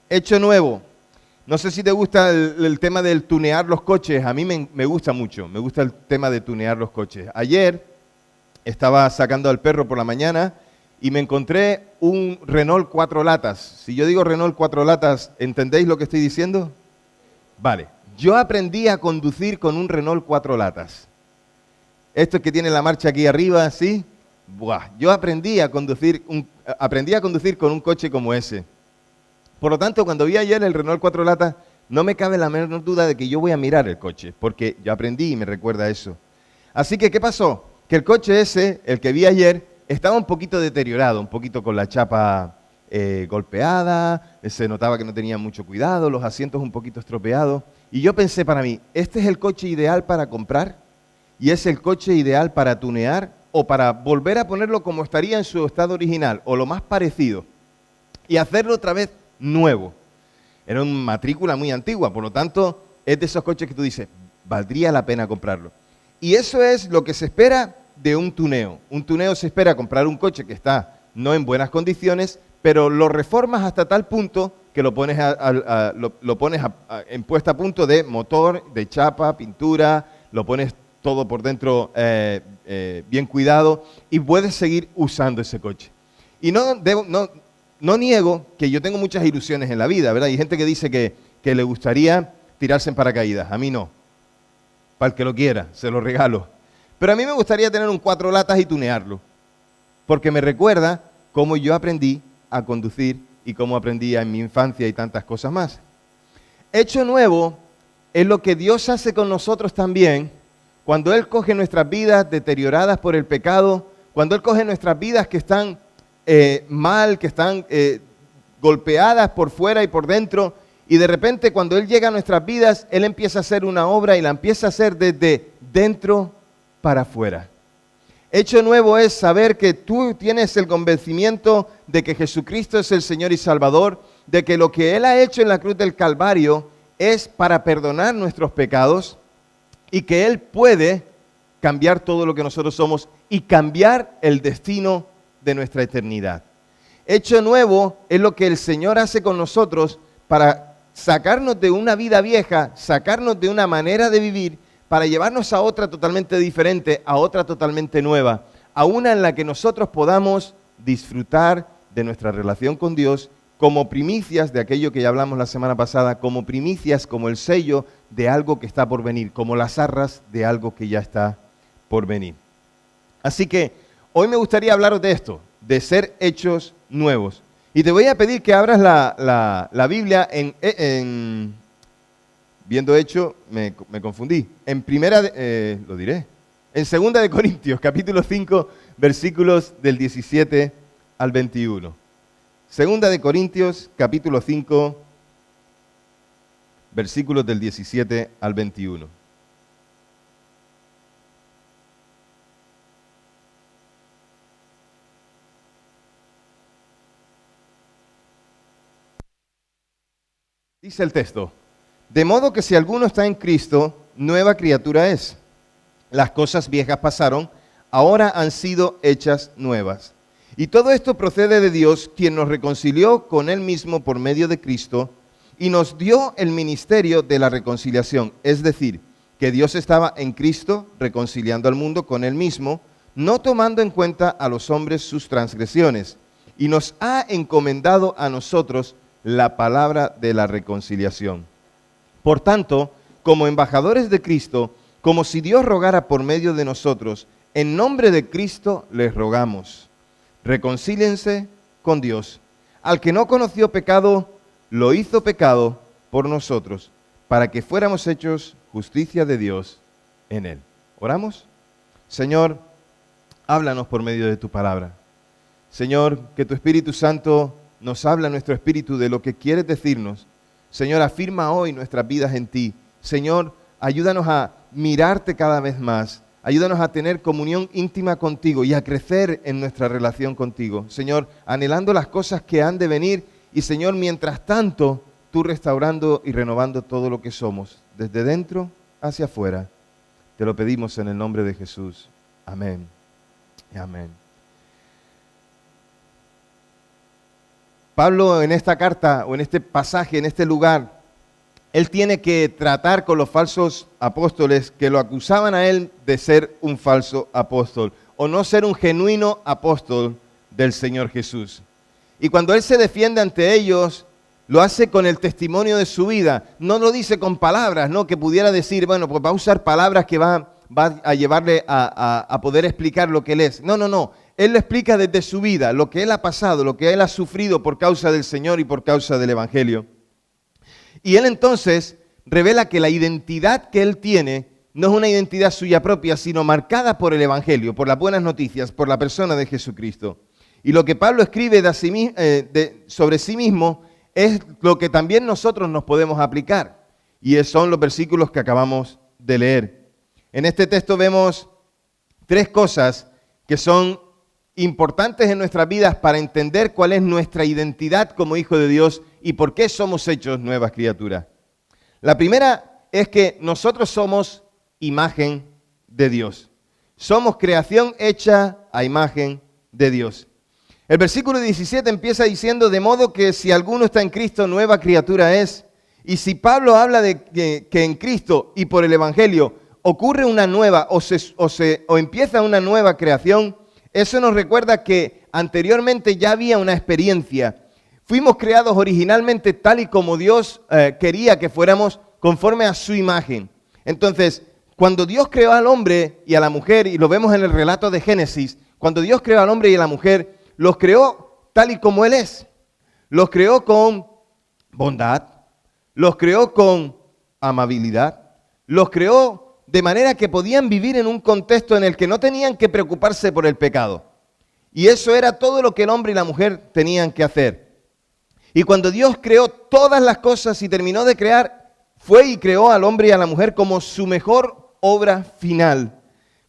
Hecho nuevo. No sé si te gusta el tema del tunear los coches. A mí me gusta mucho. Me gusta el tema de tunear los coches. Ayer estaba sacando al perro por la mañana y me encontré un Renault 4 latas. Si yo digo Renault 4 latas, ¿entendéis lo que estoy diciendo? Vale. Yo aprendí a conducir con un Renault 4 latas. Esto que tiene la marcha aquí arriba, ¿sí? Buah. Yo aprendí a conducir con un coche como ese. Por lo tanto, cuando vi ayer el Renault 4 latas, no me cabe la menor duda de que yo voy a mirar el coche, porque yo aprendí y me recuerda eso. Así que, ¿qué pasó? Que el coche ese, el que vi ayer, estaba un poquito deteriorado, un poquito con la chapa golpeada, se notaba que no tenía mucho cuidado, los asientos un poquito estropeados. Y yo pensé para mí, ¿este es el coche ideal para comprar? ¿Y es el coche ideal para tunear o para volver a ponerlo como estaría en su estado original o lo más parecido y hacerlo otra vez nuevo? Era una matrícula muy antigua, por lo tanto, es de esos coches que tú dices, valdría la pena comprarlo. Y eso es lo que se espera de un tuneo. Un tuneo se espera comprar un coche que está no en buenas condiciones, pero lo reformas hasta tal punto que lo pones, en puesta a punto de motor, de chapa, pintura, lo pones todo por dentro bien cuidado y puedes seguir usando ese coche. Y no niego que yo tengo muchas ilusiones en la vida, ¿verdad? Hay gente que dice que le gustaría tirarse en paracaídas. A mí no. Para el que lo quiera, se lo regalo. Pero a mí me gustaría tener un 4 latas y tunearlo. Porque me recuerda cómo yo aprendí a conducir y cómo aprendí en mi infancia y tantas cosas más. Hecho nuevo es lo que Dios hace con nosotros también cuando Él coge nuestras vidas deterioradas por el pecado, cuando Él coge nuestras vidas que están mal, que están golpeadas por fuera y por dentro, y de repente cuando Él llega a nuestras vidas, Él empieza a hacer una obra y la empieza a hacer desde dentro para afuera. Hecho nuevo es saber que tú tienes el convencimiento de que Jesucristo es el Señor y Salvador, de que lo que Él ha hecho en la cruz del Calvario es para perdonar nuestros pecados y que Él puede cambiar todo lo que nosotros somos y cambiar el destino de nuestra eternidad. Hecho nuevo es lo que el Señor hace con nosotros para sacarnos de una vida vieja, sacarnos de una manera de vivir, para llevarnos a otra totalmente diferente, a otra totalmente nueva, a una en la que nosotros podamos disfrutar de nuestra relación con Dios como primicias de aquello que ya hablamos la semana pasada, como primicias, como el sello de algo que está por venir, como las arras de algo que ya está por venir. Así que hoy me gustaría hablaros de esto, de ser hechos nuevos. Y te voy a pedir que abras la Biblia viendo hecho, me confundí. En segunda de Corintios, capítulo 5, versículos del 17 al 21. Segunda de Corintios, capítulo 5, versículos del 17 al 21. Dice el texto: de modo que si alguno está en Cristo, nueva criatura es. Las cosas viejas pasaron, ahora han sido hechas nuevas. Y todo esto procede de Dios, quien nos reconcilió con Él mismo por medio de Cristo y nos dio el ministerio de la reconciliación. Es decir, que Dios estaba en Cristo reconciliando al mundo con Él mismo, no tomando en cuenta a los hombres sus transgresiones, y nos ha encomendado a nosotros la palabra de la reconciliación. Por tanto, como embajadores de Cristo, como si Dios rogara por medio de nosotros, en nombre de Cristo les rogamos, reconcíliense con Dios. Al que no conoció pecado, lo hizo pecado por nosotros, para que fuéramos hechos justicia de Dios en él. ¿Oramos? Señor, háblanos por medio de tu palabra. Señor, que tu Espíritu Santo nos habla a nuestro espíritu de lo que quieres decirnos. Señor, afirma hoy nuestras vidas en ti. Señor, ayúdanos a mirarte cada vez más. Ayúdanos a tener comunión íntima contigo y a crecer en nuestra relación contigo. Señor, anhelando las cosas que han de venir y, Señor, mientras tanto, tú restaurando y renovando todo lo que somos, desde dentro hacia afuera. Te lo pedimos en el nombre de Jesús. Amén. Amén. Pablo en esta carta o en este pasaje, en este lugar, él tiene que tratar con los falsos apóstoles que lo acusaban a él de ser un falso apóstol o no ser un genuino apóstol del Señor Jesús. Y cuando él se defiende ante ellos, lo hace con el testimonio de su vida. No lo dice con palabras, ¿no? Que pudiera decir, bueno, pues va a usar palabras que va a llevarle a poder explicar lo que él es. No, no, no. Él lo explica desde su vida, lo que él ha pasado, lo que él ha sufrido por causa del Señor y por causa del Evangelio. Y él entonces revela que la identidad que él tiene no es una identidad suya propia, sino marcada por el Evangelio, por las buenas noticias, por la persona de Jesucristo. Y lo que Pablo escribe sobre sí mismo es lo que también nosotros nos podemos aplicar. Y son los versículos que acabamos de leer. En este texto vemos tres cosas que son importantes en nuestras vidas para entender cuál es nuestra identidad como hijo de Dios y por qué somos hechos nuevas criaturas. La primera es que nosotros somos imagen de Dios. Somos creación hecha a imagen de Dios. El versículo 17 empieza diciendo, de modo que si alguno está en Cristo, nueva criatura es. Y si Pablo habla de que en Cristo y por el Evangelio ocurre una nueva o empieza una nueva creación, eso nos recuerda que anteriormente ya había una experiencia. Fuimos creados originalmente tal y como Dios quería que fuéramos, conforme a su imagen. Entonces, cuando Dios creó al hombre y a la mujer, y lo vemos en el relato de Génesis, cuando Dios creó al hombre y a la mujer, los creó tal y como Él es. Los creó con bondad, los creó con amabilidad, los creó de manera que podían vivir en un contexto en el que no tenían que preocuparse por el pecado. Y eso era todo lo que el hombre y la mujer tenían que hacer. Y cuando Dios creó todas las cosas y terminó de crear, fue y creó al hombre y a la mujer como su mejor obra final.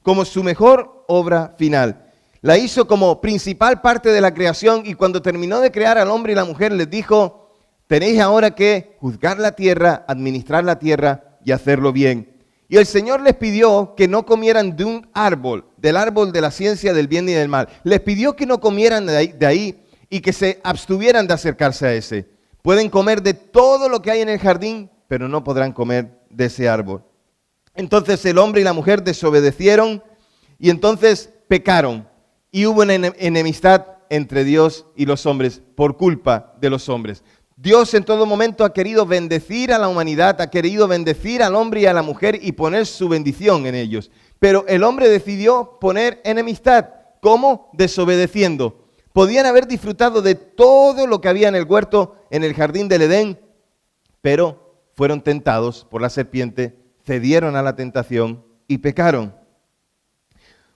Como su mejor obra final. La hizo como principal parte de la creación y cuando terminó de crear al hombre y la mujer les dijo, tenéis ahora que juzgar la tierra, administrar la tierra y hacerlo bien. Y el Señor les pidió que no comieran de un árbol, del árbol de la ciencia del bien y del mal. Les pidió que no comieran de ahí y que se abstuvieran de acercarse a ese. Pueden comer de todo lo que hay en el jardín, pero no podrán comer de ese árbol. Entonces el hombre y la mujer desobedecieron y entonces pecaron. Y hubo una enemistad entre Dios y los hombres por culpa de los hombres. Dios en todo momento ha querido bendecir a la humanidad, ha querido bendecir al hombre y a la mujer y poner su bendición en ellos. Pero el hombre decidió poner enemistad. ¿Cómo? Desobedeciendo. Podían haber disfrutado de todo lo que había en el huerto, en el jardín del Edén, pero fueron tentados por la serpiente, cedieron a la tentación y pecaron.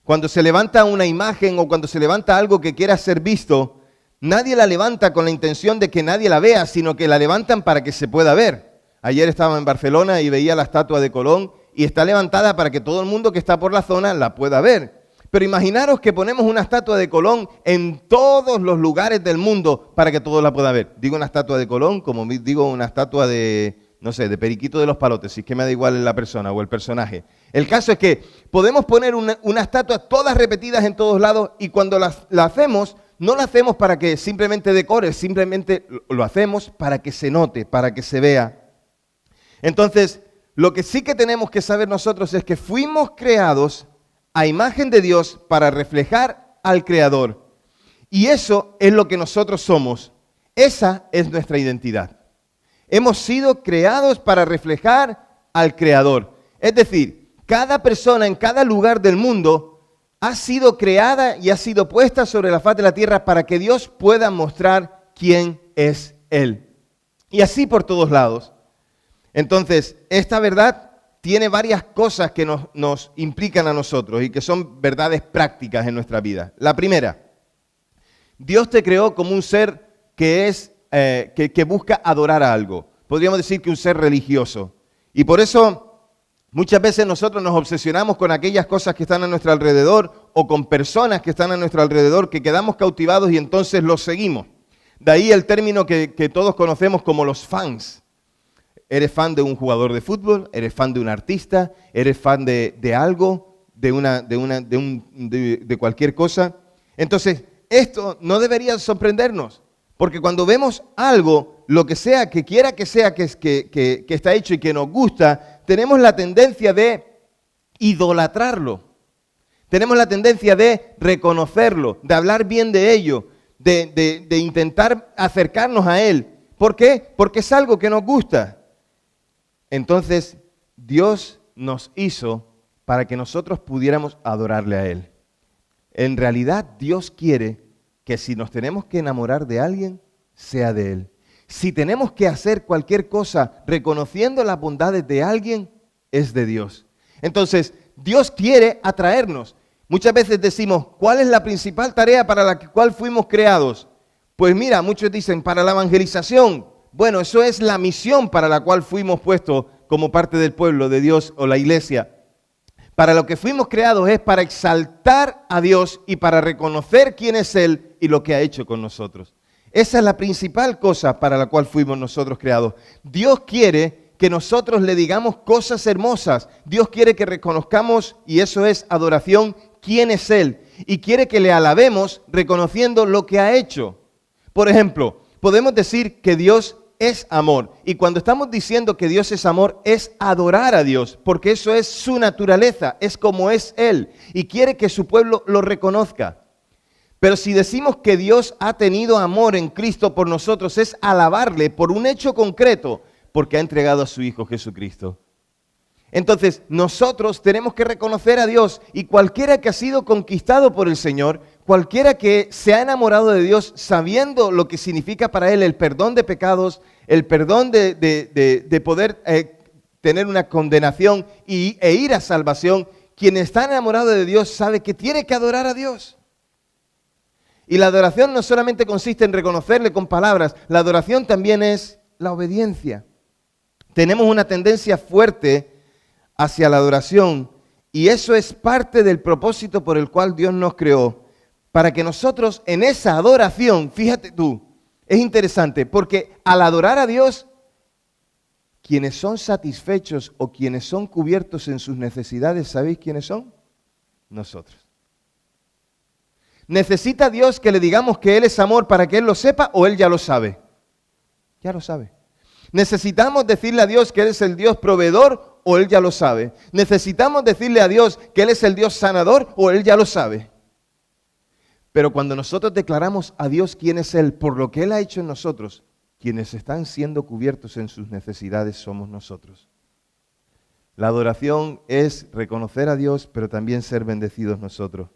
Cuando se levanta una imagen o cuando se levanta algo que quiera ser visto, nadie la levanta con la intención de que nadie la vea, sino que la levantan para que se pueda ver. Ayer estaba en Barcelona y veía la estatua de Colón y está levantada para que todo el mundo que está por la zona la pueda ver. Pero imaginaros que ponemos una estatua de Colón en todos los lugares del mundo para que todos la puedan ver. Digo una estatua de Colón como digo una estatua de, no sé, de Periquito de los Palotes, si es que me da igual la persona o el personaje. El caso es que podemos poner una estatua todas repetidas en todos lados y cuando la hacemos, no lo hacemos para que simplemente decore, simplemente lo hacemos para que se note, para que se vea. Entonces, lo que sí que tenemos que saber nosotros es que fuimos creados a imagen de Dios para reflejar al Creador. Y eso es lo que nosotros somos. Esa es nuestra identidad. Hemos sido creados para reflejar al Creador. Es decir, cada persona en cada lugar del mundo ha sido creada y ha sido puesta sobre la faz de la tierra para que Dios pueda mostrar quién es Él. Y así por todos lados. Entonces, esta verdad tiene varias cosas que nos implican a nosotros y que son verdades prácticas en nuestra vida. La primera, Dios te creó como un ser que busca adorar a algo. Podríamos decir que un ser religioso. Y por eso muchas veces nosotros nos obsesionamos con aquellas cosas que están a nuestro alrededor o con personas que están a nuestro alrededor que quedamos cautivados y entonces los seguimos. De ahí el término que todos conocemos como los fans. Eres fan de un jugador de fútbol, eres fan de un artista, eres fan de algo, de cualquier cosa. Entonces, esto no debería sorprendernos, Porque cuando vemos algo, lo que sea, que quiera que sea que está hecho y que nos gusta, tenemos la tendencia de idolatrarlo. Tenemos la tendencia de reconocerlo, de hablar bien de ello, de intentar acercarnos a él. ¿Por qué? Porque es algo que nos gusta. Entonces, Dios nos hizo para que nosotros pudiéramos adorarle a él. En realidad, Dios quiere que si nos tenemos que enamorar de alguien, sea de él. Si tenemos que hacer cualquier cosa reconociendo las bondades de alguien, es de Dios. Entonces, Dios quiere atraernos. Muchas veces decimos, ¿cuál es la principal tarea para la cual fuimos creados? Pues mira, muchos dicen, para la evangelización. Bueno, eso es la misión para la cual fuimos puestos como parte del pueblo de Dios o la iglesia. Para lo que fuimos creados es para exaltar a Dios y para reconocer quién es Él y lo que ha hecho con nosotros. Esa es la principal cosa para la cual fuimos nosotros creados. Dios quiere que nosotros le digamos cosas hermosas. Dios quiere que reconozcamos, y eso es adoración, quién es Él. Y quiere que le alabemos reconociendo lo que ha hecho. Por ejemplo, podemos decir que Dios es amor. Y cuando estamos diciendo que Dios es amor, es adorar a Dios, porque eso es su naturaleza, es como es Él. Y quiere que su pueblo lo reconozca. Pero si decimos que Dios ha tenido amor en Cristo por nosotros, es alabarle por un hecho concreto, porque ha entregado a su Hijo Jesucristo. Entonces, nosotros tenemos que reconocer a Dios, y cualquiera que ha sido conquistado por el Señor, cualquiera que se ha enamorado de Dios sabiendo lo que significa para él el perdón de pecados, el perdón de poder tener una condenación e ir a salvación, quien está enamorado de Dios sabe que tiene que adorar a Dios. Y la adoración no solamente consiste en reconocerle con palabras, la adoración también es la obediencia. Tenemos una tendencia fuerte hacia la adoración, y eso es parte del propósito por el cual Dios nos creó, para que nosotros en esa adoración, fíjate tú, es interesante, porque al adorar a Dios, quienes son satisfechos o quienes son cubiertos en sus necesidades, ¿sabéis quiénes son? Nosotros. ¿Necesita Dios que le digamos que Él es amor para que Él lo sepa o Él ya lo sabe? Ya lo sabe. ¿Necesitamos decirle a Dios que Él es el Dios proveedor o Él ya lo sabe? ¿Necesitamos decirle a Dios que Él es el Dios sanador o Él ya lo sabe? Pero cuando nosotros declaramos a Dios quién es Él por lo que Él ha hecho en nosotros, quienes están siendo cubiertos en sus necesidades somos nosotros. La adoración es reconocer a Dios, pero también ser bendecidos nosotros.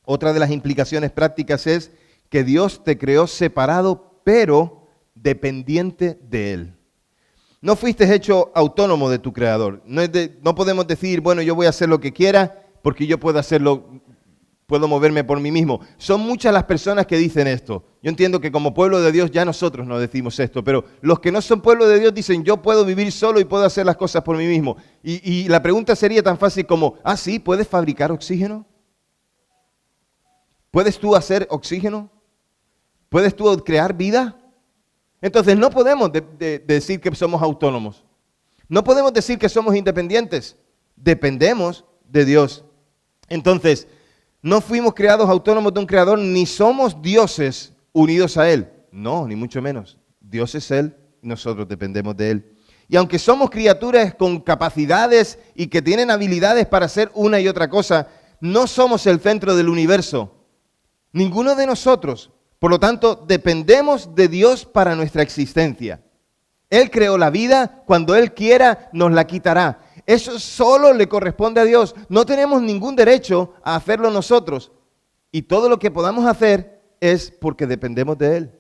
Otra de las implicaciones prácticas es que Dios te creó separado, pero dependiente de Él. No fuiste hecho autónomo de tu Creador. No podemos decir, bueno, yo voy a hacer lo que quiera porque yo puedo hacerlo, puedo moverme por mí mismo. Son muchas las personas que dicen esto. Yo entiendo que como pueblo de Dios ya nosotros no decimos esto, pero los que no son pueblo de Dios dicen, yo puedo vivir solo y puedo hacer las cosas por mí mismo. Y la pregunta sería tan fácil como, ¿sí? ¿Puedes fabricar oxígeno? ¿Puedes tú hacer oxígeno? ¿Puedes tú crear vida? Entonces no podemos decir que somos autónomos. No podemos decir que somos independientes. Dependemos de Dios. Entonces, no fuimos creados autónomos de un creador, ni somos dioses unidos a Él. No, ni mucho menos. Dios es Él, nosotros dependemos de Él. Y aunque somos criaturas con capacidades y que tienen habilidades para hacer una y otra cosa, no somos el centro del universo. Ninguno de nosotros. Por lo tanto, dependemos de Dios para nuestra existencia. Él creó la vida, cuando Él quiera nos la quitará. Eso solo le corresponde a Dios. No tenemos ningún derecho a hacerlo nosotros. Y todo lo que podamos hacer es porque dependemos de Él.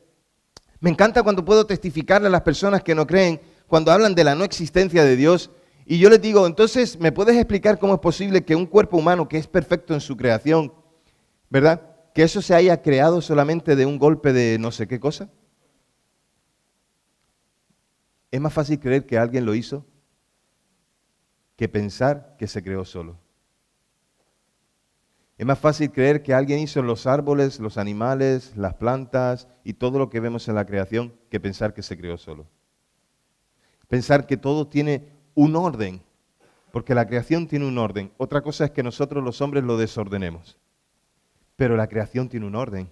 Me encanta cuando puedo testificarle a las personas que no creen, cuando hablan de la no existencia de Dios. Y yo les digo, entonces, ¿me puedes explicar cómo es posible que un cuerpo humano que es perfecto en su creación, ¿verdad?, que eso se haya creado solamente de un golpe de no sé qué cosa? Es más fácil creer que alguien lo hizo que pensar que se creó solo. Es más fácil creer que alguien hizo los árboles, los animales, las plantas y todo lo que vemos en la creación que pensar que se creó solo. Pensar que todo tiene un orden, porque la creación tiene un orden. Otra cosa es que nosotros los hombres lo desordenemos. Pero la creación tiene un orden,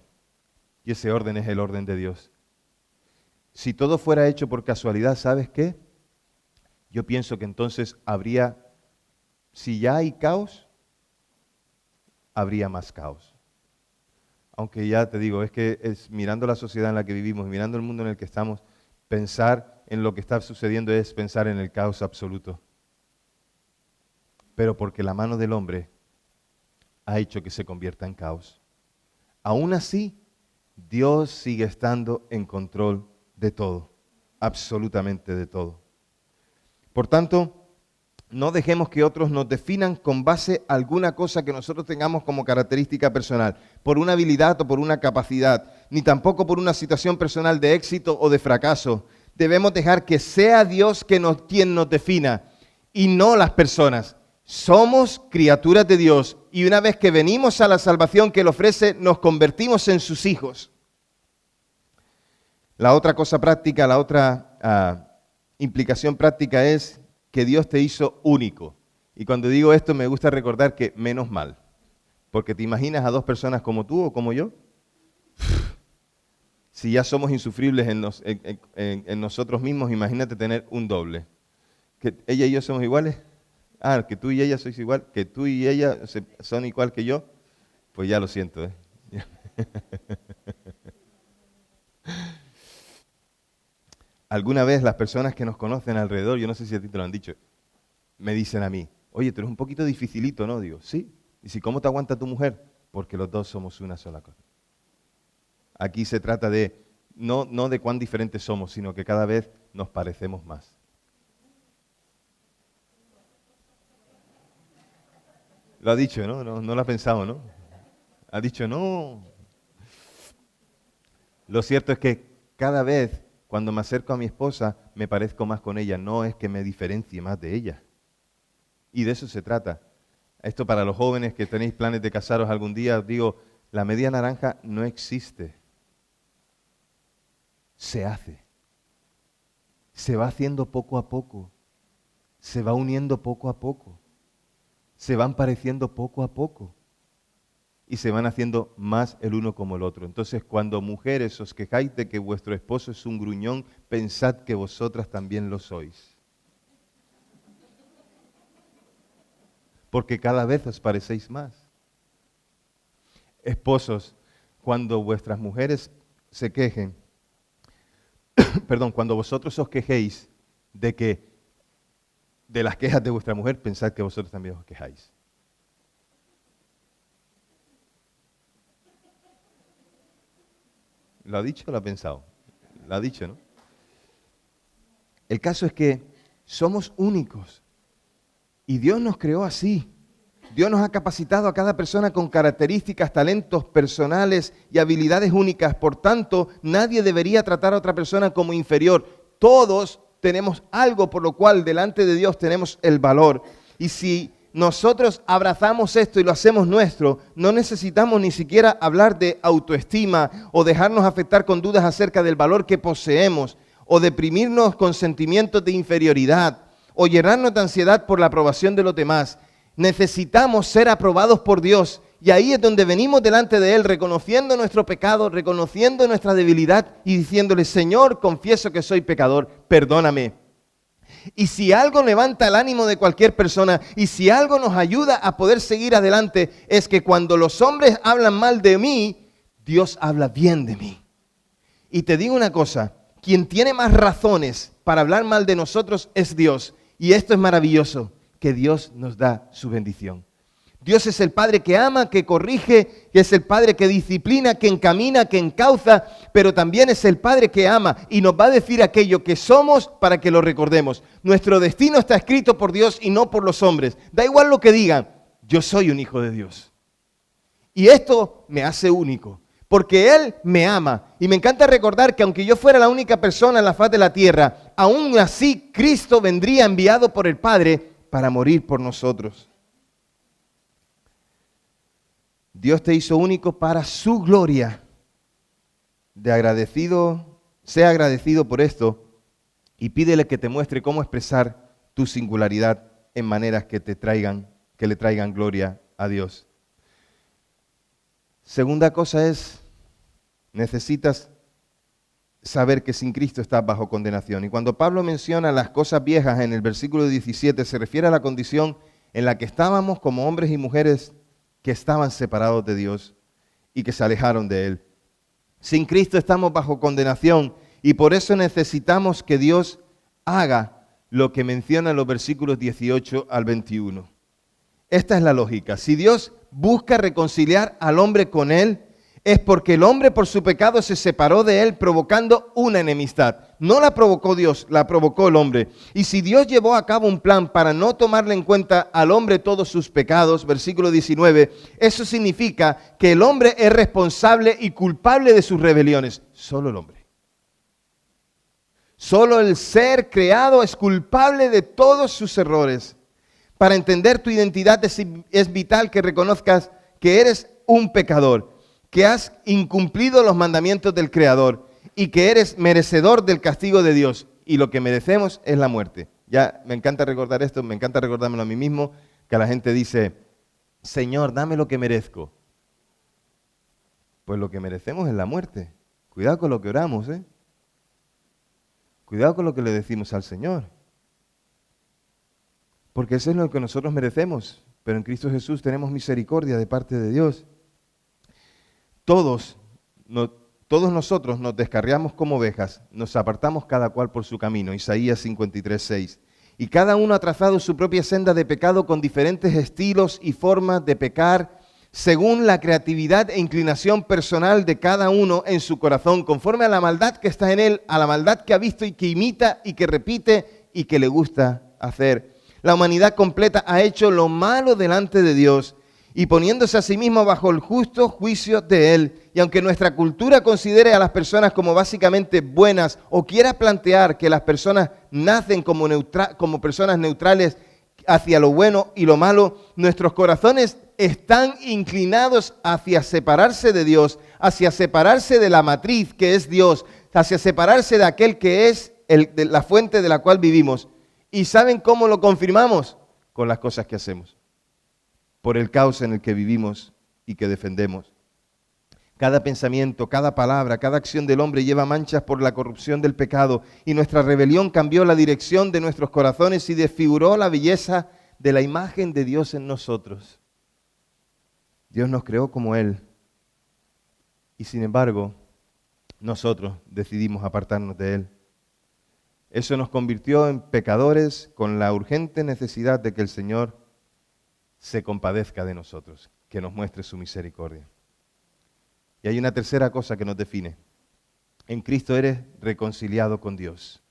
y ese orden es el orden de Dios. Si todo fuera hecho por casualidad, ¿sabes qué? Yo pienso que entonces si ya hay caos, habría más caos. Aunque ya te digo, es que es mirando la sociedad en la que vivimos, mirando el mundo en el que estamos, pensar en lo que está sucediendo es pensar en el caos absoluto. Pero porque la mano del hombre ha hecho que se convierta en caos. Aún así, Dios sigue estando en control de todo, absolutamente de todo. Por tanto, no dejemos que otros nos definan con base a alguna cosa que nosotros tengamos como característica personal, por una habilidad o por una capacidad, ni tampoco por una situación personal de éxito o de fracaso. Debemos dejar que sea Dios quien nos defina y no las personas. Somos criaturas de Dios y una vez que venimos a la salvación que Él ofrece, nos convertimos en sus hijos. La otra cosa práctica, la otra implicación práctica es que Dios te hizo único. Y cuando digo esto me gusta recordar que menos mal. Porque te imaginas a dos personas como tú o como yo. Si ya somos insufribles en nosotros mismos, imagínate tener un doble. ¿Que ella y yo somos iguales? Que tú y ella sois igual. Que tú y ella son igual que yo. Pues ya lo siento, ¿eh? Alguna vez las personas que nos conocen alrededor, yo no sé si a ti te lo han dicho, me dicen a mí, oye, tú eres un poquito dificilito, ¿no? Digo, sí. ¿Y si cómo te aguanta tu mujer? Porque los dos somos una sola cosa. Aquí se trata de, no de cuán diferentes somos, sino que cada vez nos parecemos más. Lo ha dicho, ¿no? No lo ha pensado, ¿no? Ha dicho, no. Lo cierto es que cada vez cuando me acerco a mi esposa, me parezco más con ella. No es que me diferencie más de ella. Y de eso se trata. Esto para los jóvenes que tenéis planes de casaros algún día, os digo, la media naranja no existe. Se hace. Se va haciendo poco a poco. Se va uniendo poco a poco. Se van pareciendo poco a poco. Y se van haciendo más el uno como el otro. Entonces, cuando mujeres os quejáis de que vuestro esposo es un gruñón, pensad que vosotras también lo sois. Porque cada vez os parecéis más. Esposos, cuando vuestras mujeres se quejen, cuando vosotros os quejéis de las quejas de vuestra mujer, pensad que vosotros también os quejáis. ¿Lo ha dicho o lo ha pensado? Lo ha dicho, ¿no? El caso es que somos únicos y Dios nos creó así. Dios nos ha capacitado a cada persona con características, talentos personales y habilidades únicas. Por tanto, nadie debería tratar a otra persona como inferior. Todos tenemos algo por lo cual delante de Dios tenemos el valor. Y si nosotros abrazamos esto y lo hacemos nuestro, no necesitamos ni siquiera hablar de autoestima o dejarnos afectar con dudas acerca del valor que poseemos o deprimirnos con sentimientos de inferioridad o llenarnos de ansiedad por la aprobación de los demás. Necesitamos ser aprobados por Dios y ahí es donde venimos delante de Él reconociendo nuestro pecado, reconociendo nuestra debilidad y diciéndole, Señor, confieso que soy pecador, perdóname. Y si algo levanta el ánimo de cualquier persona y si algo nos ayuda a poder seguir adelante, es que cuando los hombres hablan mal de mí, Dios habla bien de mí. Y te digo una cosa, quien tiene más razones para hablar mal de nosotros es Dios. Y esto es maravilloso, que Dios nos da su bendición. Dios es el Padre que ama, que corrige, que es el Padre que disciplina, que encamina, que encauza, pero también es el Padre que ama y nos va a decir aquello que somos para que lo recordemos. Nuestro destino está escrito por Dios y no por los hombres. Da igual lo que digan, yo soy un hijo de Dios. Y esto me hace único, porque Él me ama. Y me encanta recordar que aunque yo fuera la única persona en la faz de la tierra, aún así Cristo vendría enviado por el Padre para morir por nosotros. Dios te hizo único para su gloria. Sea agradecido por esto y pídele que te muestre cómo expresar tu singularidad en maneras que le traigan gloria a Dios. Segunda cosa es, necesitas saber que sin Cristo estás bajo condenación. Y cuando Pablo menciona las cosas viejas en el versículo 17, se refiere a la condición en la que estábamos como hombres y mujeres que estaban separados de Dios y que se alejaron de Él. Sin Cristo estamos bajo condenación y por eso necesitamos que Dios haga lo que menciona en los versículos 18 al 21. Esta es la lógica. Si Dios busca reconciliar al hombre con Él, es porque el hombre por su pecado se separó de Él, provocando una enemistad. No la provocó Dios, la provocó el hombre. Y si Dios llevó a cabo un plan para no tomarle en cuenta al hombre todos sus pecados, versículo 19, eso significa que el hombre es responsable y culpable de sus rebeliones. Solo el hombre. Solo el ser creado es culpable de todos sus errores. Para entender tu identidad es vital que reconozcas que eres un pecador, que has incumplido los mandamientos del Creador y que eres merecedor del castigo de Dios. Y lo que merecemos es la muerte. Ya me encanta recordar esto, me encanta recordármelo a mí mismo, que la gente dice, Señor, dame lo que merezco. Pues lo que merecemos es la muerte. Cuidado con lo que oramos, ¿eh? Cuidado con lo que le decimos al Señor. Porque eso es lo que nosotros merecemos. Pero en Cristo Jesús tenemos misericordia de parte de Dios. Todos nosotros nos descarriamos como ovejas, nos apartamos cada cual por su camino. Isaías 53:6. Y cada uno ha trazado su propia senda de pecado con diferentes estilos y formas de pecar, según la creatividad e inclinación personal de cada uno en su corazón, conforme a la maldad que está en él, a la maldad que ha visto y que imita y que repite y que le gusta hacer. La humanidad completa ha hecho lo malo delante de Dios y poniéndose a sí mismo bajo el justo juicio de Él. Y aunque nuestra cultura considere a las personas como básicamente buenas o quiera plantear que las personas nacen como personas neutrales hacia lo bueno y lo malo, nuestros corazones están inclinados hacia separarse de Dios, hacia separarse de la matriz que es Dios, hacia separarse de aquel que es de la fuente de la cual vivimos. ¿Y saben cómo lo confirmamos? Con las cosas que hacemos, por el caos en el que vivimos y que defendemos. Cada pensamiento, cada palabra, cada acción del hombre lleva manchas por la corrupción del pecado y nuestra rebelión cambió la dirección de nuestros corazones y desfiguró la belleza de la imagen de Dios en nosotros. Dios nos creó como Él y sin embargo nosotros decidimos apartarnos de Él. Eso nos convirtió en pecadores con la urgente necesidad de que el Señor se compadezca de nosotros, que nos muestre su misericordia. Y hay una tercera cosa que nos define. En Cristo eres reconciliado con Dios,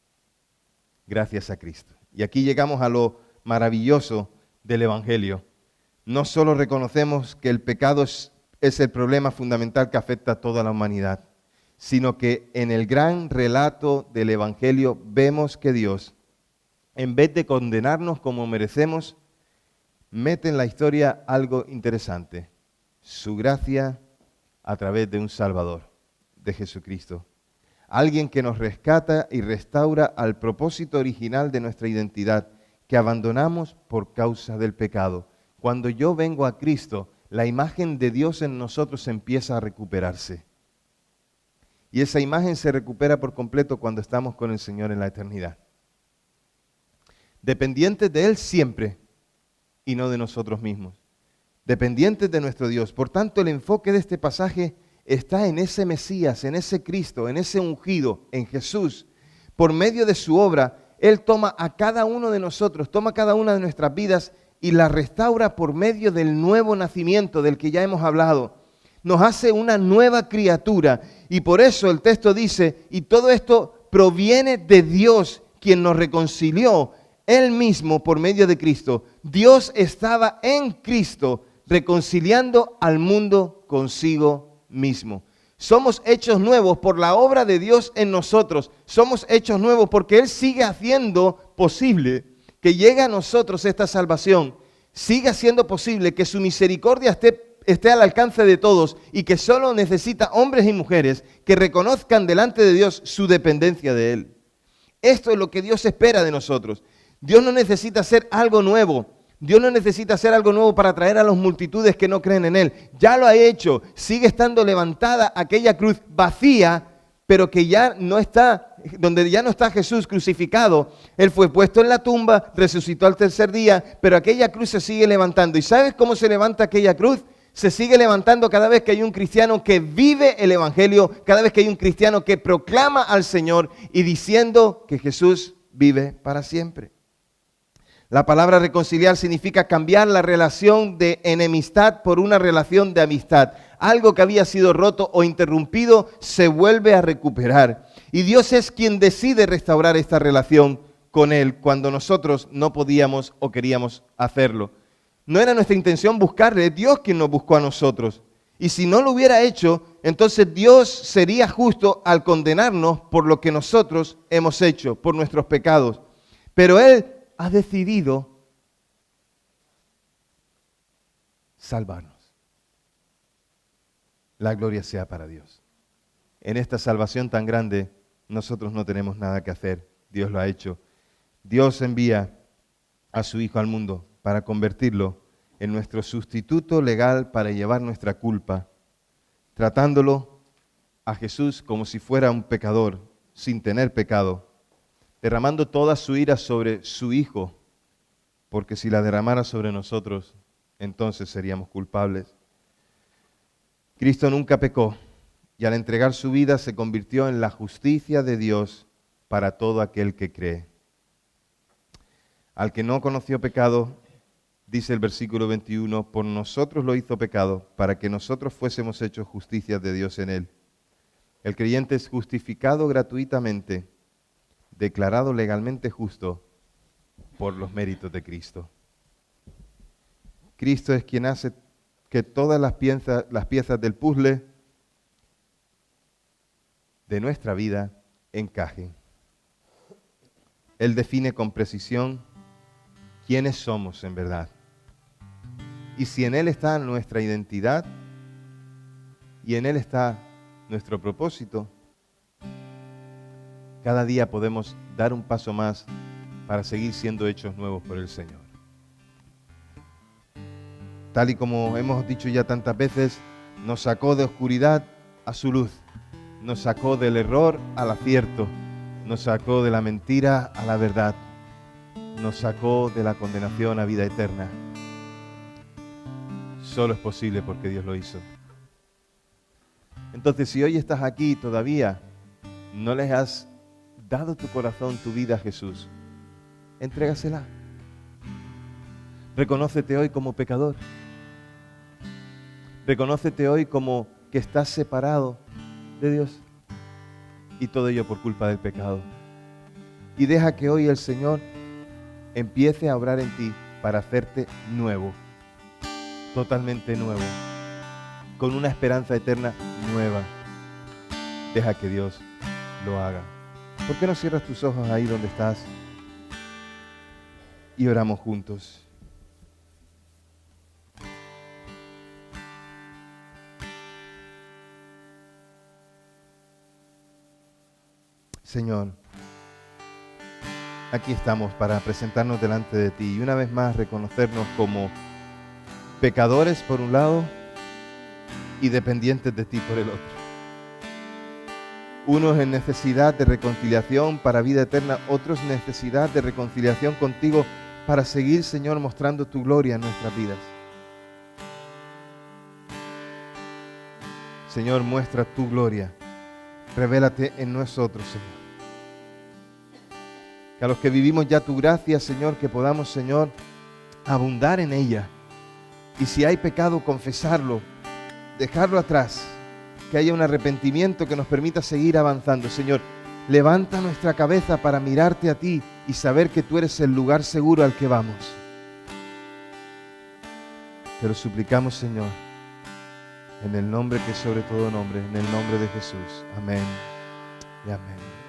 gracias a Cristo. Y aquí llegamos a lo maravilloso del Evangelio. No solo reconocemos que el pecado es el problema fundamental que afecta a toda la humanidad, sino que en el gran relato del Evangelio vemos que Dios, en vez de condenarnos como merecemos, mete en la historia algo interesante, su gracia a través de un Salvador, de Jesucristo. Alguien que nos rescata y restaura al propósito original de nuestra identidad, que abandonamos por causa del pecado. Cuando yo vengo a Cristo, la imagen de Dios en nosotros empieza a recuperarse. Y esa imagen se recupera por completo cuando estamos con el Señor en la eternidad. Dependientes de Él siempre y no de nosotros mismos. Dependientes de nuestro Dios. Por tanto, el enfoque de este pasaje está en ese Mesías, en ese Cristo, en ese ungido, en Jesús. Por medio de su obra, Él toma a cada uno de nosotros, toma cada una de nuestras vidas y la restaura por medio del nuevo nacimiento del que ya hemos hablado. Nos hace una nueva criatura y por eso el texto dice, y todo esto proviene de Dios, quien nos reconcilió Él mismo por medio de Cristo. Dios estaba en Cristo reconciliando al mundo consigo mismo. Somos hechos nuevos por la obra de Dios en nosotros. Somos hechos nuevos porque Él sigue haciendo posible que llegue a nosotros esta salvación. Sigue haciendo posible que su misericordia esté al alcance de todos y que solo necesita hombres y mujeres que reconozcan delante de Dios su dependencia de Él. Esto es lo que Dios espera de nosotros. Dios no necesita hacer algo nuevo. Dios no necesita hacer algo nuevo para atraer a las multitudes que no creen en Él. Ya lo ha hecho. Sigue estando levantada aquella cruz vacía, pero que ya no está, donde ya no está Jesús crucificado. Él fue puesto en la tumba, resucitó al tercer día, pero aquella cruz se sigue levantando. ¿Y sabes cómo se levanta aquella cruz? Se sigue levantando cada vez que hay un cristiano que vive el Evangelio, cada vez que hay un cristiano que proclama al Señor y diciendo que Jesús vive para siempre. La palabra reconciliar significa cambiar la relación de enemistad por una relación de amistad. Algo que había sido roto o interrumpido se vuelve a recuperar. Y Dios es quien decide restaurar esta relación con Él cuando nosotros no podíamos o queríamos hacerlo. No era nuestra intención buscarle, es Dios quien nos buscó a nosotros. Y si no lo hubiera hecho, entonces Dios sería justo al condenarnos por lo que nosotros hemos hecho, por nuestros pecados. Pero Él ha decidido salvarnos. La gloria sea para Dios. En esta salvación tan grande, nosotros no tenemos nada que hacer. Dios lo ha hecho. Dios envía a su Hijo al mundo para convertirlo en nuestro sustituto legal para llevar nuestra culpa, tratándolo a Jesús como si fuera un pecador sin tener pecado, derramando toda su ira sobre su Hijo, porque si la derramara sobre nosotros, entonces seríamos culpables. Cristo nunca pecó y al entregar su vida se convirtió en la justicia de Dios para todo aquel que cree. Al que no conoció pecado, dice el versículo 21, por nosotros lo hizo pecado, para que nosotros fuésemos hechos justicia de Dios en él. El creyente es justificado gratuitamente, declarado legalmente justo por los méritos de Cristo. Cristo es quien hace que todas las piezas del puzzle de nuestra vida encajen. Él define con precisión quiénes somos en verdad. Y si en Él está nuestra identidad y en Él está nuestro propósito, cada día podemos dar un paso más para seguir siendo hechos nuevos por el Señor. Tal y como hemos dicho ya tantas veces, nos sacó de oscuridad a su luz, nos sacó del error al acierto, nos sacó de la mentira a la verdad, nos sacó de la condenación a vida eterna. Solo es posible porque Dios lo hizo. Entonces, si hoy estás aquí y todavía no les has dado tu corazón, tu vida a Jesús, entrégasela. Reconócete hoy como pecador. Reconócete hoy como que estás separado de Dios. Y todo ello por culpa del pecado. Y deja que hoy el Señor empiece a obrar en ti para hacerte nuevo. Totalmente nuevo. Con una esperanza eterna nueva. Deja que Dios lo haga. ¿Por qué no cierras tus ojos ahí donde estás? Y oramos juntos. Señor, aquí estamos para presentarnos delante de ti y una vez más reconocernos como pecadores por un lado y dependientes de ti por el otro. Unos en necesidad de reconciliación para vida eterna, otros en necesidad de reconciliación contigo para seguir, Señor, mostrando tu gloria en nuestras vidas. Señor, muestra tu gloria. Revélate en nosotros, Señor. Que a los que vivimos ya tu gracia, Señor, que podamos, Señor, abundar en ella. Y si hay pecado, confesarlo, dejarlo atrás. Que haya un arrepentimiento que nos permita seguir avanzando. Señor, levanta nuestra cabeza para mirarte a ti y saber que tú eres el lugar seguro al que vamos. Te lo suplicamos, Señor, en el nombre que es sobre todo nombre, en el nombre de Jesús. Amén y amén.